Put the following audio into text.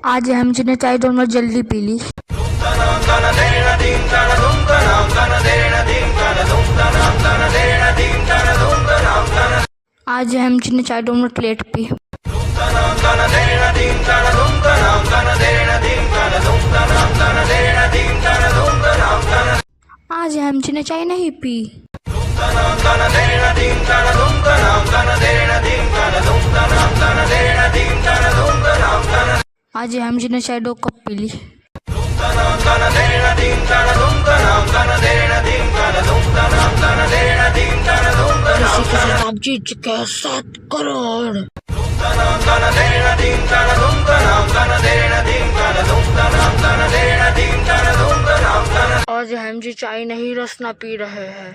आज हमजी ने चाय दोनों जल्दी पी ली। आज हमजी ने चाय दोनों लेट पी। आज हमजी ने चाय नहीं पी। आज हमजी ने चाय 2 कप पी ली। इसी के साथ आप जीत चुके हैं 7 करोड़। आज हमजी चाय नहीं रसना पी रहे हैं।